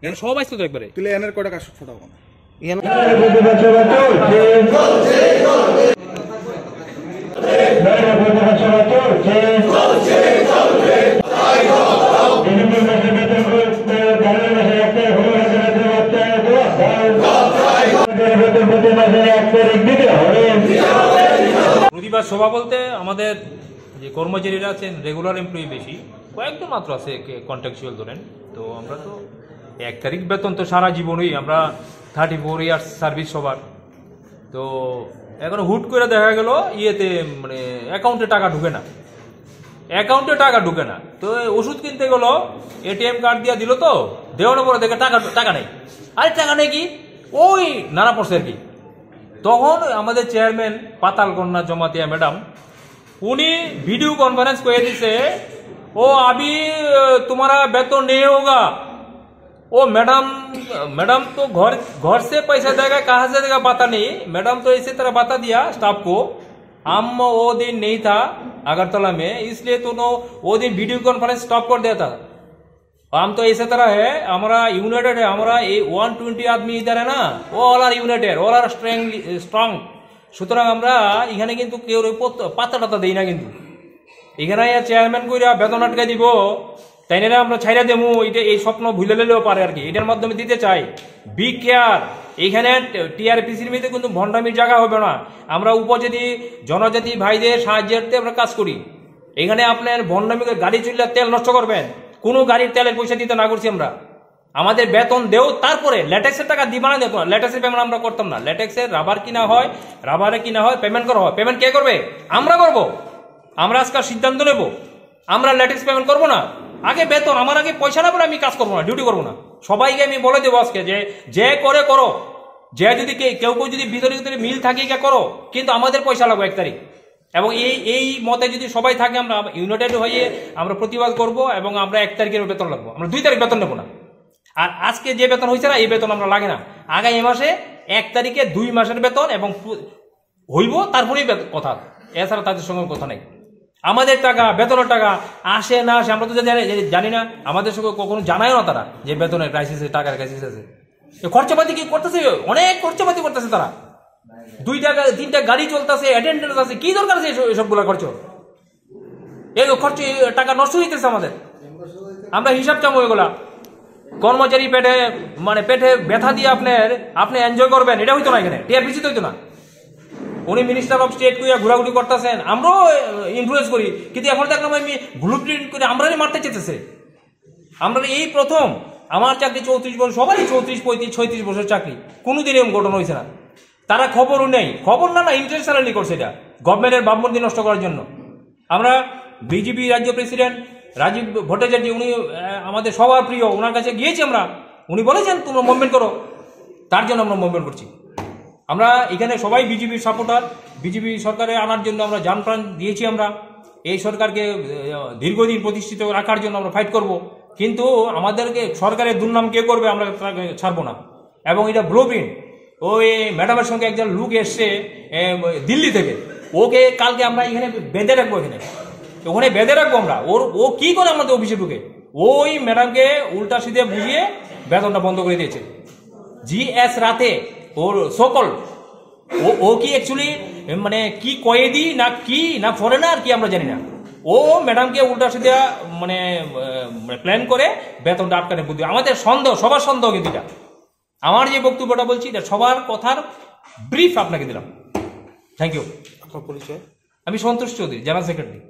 এখানে সবাই আসতো তো একবারে তুলে এনের কয়টা কাজ ফোটাবো না প্রতিবাদ সভা বলতে আমাদের যে কর্মচারীরা আছেন রেগুলার এমপ্লয়ি বেশি, কয়েকজন মাত্র আছে কন্ট্রাকচুয়াল ধরেন। তো আমরা তো 1 তারিখ বেতন তো সারা জীবনই আমরা 34 ইয়ার্স সার্ভিস সবার। তো এখন হুট করে দেখা গেল ইয়েতে মানে অ্যাকাউন্টে টাকা ঢুকে না, তো ওষুধ কিনতে গেলো এটিএম কার্ড দিয়ে দিল, তো দেওয়ানোর পরে দেখে টাকা নেই। আরে টাকা নেই কি ওই নানা পড়ছে আর কি। তখন আমাদের চেয়ারম্যান পাতালকন্যা জমাতিয়া ম্যাডাম উনি ভিডিও कॉन्फ्रेंस করে দিছে, ও अभी तुम्हारा वेतन नहीं होगा। ओ मैडम तो घर से पैसा देगा, कहाँ से देगा पता नहीं। मैडम तो इसी तरह बता दिया स्टाफ को। हम वो दिन नहीं था अगरतला में, इसलिए तो वो दिन वीडियो कॉन्फ्रेंस स्टॉप कर दिया था। हम तो इसी तरह है, हमारा यूनाइटेड है, हमारा 120 आदमी इधर है ना, वो all are united, all are strong. সুতরাং আমরা এখানে কিন্তু কেউ পাতা টাতা দিই না, কিন্তু এখানে চেয়ারম্যান কইরা বেতন আটকে দিব তাই না, আমরা ছাইরা দেবো। এটা এই স্বপ্ন ভুলে নিলেও পারে আর কি, এটার মাধ্যমে দিতে চাই। বি কেয়ার, এইখানে টিআরপিসির মধ্যে কিন্তু ভণ্ডামির জায়গা হবে না। আমরা উপজাতি জনজাতি ভাইদের সাহায্যার্থে আমরা কাজ করি। এখানে আপনার ভণ্ডামি গাড়ি চললে তেল নষ্ট করবেন, কোনো গাড়ির তেলের পয়সা দিতে না করছি আমরা। আমাদের বেতন দেও, তারপরে ল্যাটেক্সের টাকা দিবা না, দেখো ল্যাটেক্সের পেমেন্ট আমরা করতাম না। ল্যাটেক্সের রাবারে কিনা হয় পেমেন্ট করা হয়, পেমেন্ট কে করবে? আমরা করব। আমরা আজকাল সিদ্ধান্ত নেব আমরা ল্যাটেক্স পেমেন্ট করবো না। আগে বেতন, আমার আগে পয়সা না বলে আমি কাজ করবো না, ডিউটি করবো না। সবাইকে আমি বলে দেবো আজকে যে করে করো, যে যদি কেউ যদি ভিতরে মিল থাকে করো, কিন্তু আমাদের পয়সা লাগবে 1 তারিখ। এবং এই মতে যদি সবাই থাকে, আমরা ইউনাইটেড হয়ে আমরা প্রতিবাদ করব এবং আমরা 1 তারিখের বেতন লাগবো, আমরা 2 তারিখ বেতন নেবো না। আর আজকে যে বেতন হয়েছে না, এই বেতন আমরা লাগে না। আগামী মাসে 1 তারিখে 2 মাসের বেতন এবং হইব, তারপরেই কথা, এছাড়া তাদের সঙ্গে কথা নেই। আমাদের টাকা, বেতনের টাকা আসে না আসে আমরা তো জানি না, আমাদের সঙ্গে কখনো জানায়ও না তারা যে বেতনের ক্রাইসিস, টাকার ক্রাইসিস আছে। খরচাপাতি কি করতেছে, অনেক খরচাপাতি করতেছে তারা। 2-3টা গাড়ি চলতেছে, অ্যাটেন্ডেন্স আছে, কি দরকার আছে এসবগুলো খরচ? এই খরচ টাকা নষ্ট হইতেছে আমাদের, আমরা হিসাব চাবো এগুলা। কর্মচারী পেটে ব্যথা দিয়ে আপনি এনজয় করবেন, এটা হইতো না এখানে, টিআরপিসি তো হইতো না। উনি মিনিস্টার অফ স্টেট কইয়া ঘোরাঘুরি করতেছেন, আমরাও ইনফ্লুয়েন্স করি, কিন্তু এখন দেখলাম আমি ব্লু প্রিন্ট করে আমরাই মারতে চেতেছে। আমরা এই প্রথম, আমার চাকরি 34 বছর, সবারই 34, 35, 36 বছর চাকরি, কোনোদিন এরকম ঘটনা হয়েছে না। তারা খবরও নেই, খবর না ইন্টারন্যাশনালি করছে এটা গভর্নমেন্টের ভাবমূর্তি নষ্ট করার জন্য। আমরা বিজেপি রাজ্য প্রেসিডেন্ট রাজীব ভট্টাচার্য, উনি আমাদের সবার প্রিয়, ওনার কাছে গিয়েছি আমরা, উনি বলেছেন তোমরা মুভমেন্ট করো, তার জন্য আমরা মুভমেন্ট করছি। আমরা এখানে সবাই বিজেপির সাপোর্টার, বিজেপি সরকারে আনার জন্য আমরা জান প্রাণ দিয়েছি। আমরা এই সরকারকে দীর্ঘদিন প্রতিষ্ঠিত রাখার জন্য আমরা ফাইট করব, কিন্তু আমাদেরকে সরকারের দুর্নাম কে করবে আমরা ছাড়বো না। এবং এটা ব্লু প্রিন্ট, ওই ম্যাডামের সঙ্গে একজন লোক এসছে দিল্লি থেকে, ওকে কালকে আমরা এখানে বেঁধে রাখবো, ওখানে বেঁধে রাখবো আমরা। ও কি করে আমাদের অফিসে ঢুকে, ওই ম্যাডামকে উল্টা সিধে বুঝিয়ে বেতনটা বন্ধ করে দিয়েছে। GS রাতে ওর সকল ও কি অ্যাকচুয়ালি মানে কি কয়েদি না ফরেনার কি আমরা জানি না। ও ম্যাডামকে উল্টা সিধে মানে প্ল্যান করে বেতনটা আটকানে বুদ্ধি। আমাদের সন্দেহ, সবার সন্দেহ কিন্তু এটা। আমার যে বক্তব্যটা বলছি এটা সবার কথার ব্রিফ আপনাকে দিলাম। Thank you. আপনার পরিচয়? আমি সন্তোষ চৌধুরী, জেনারেল সেক্রেটারি।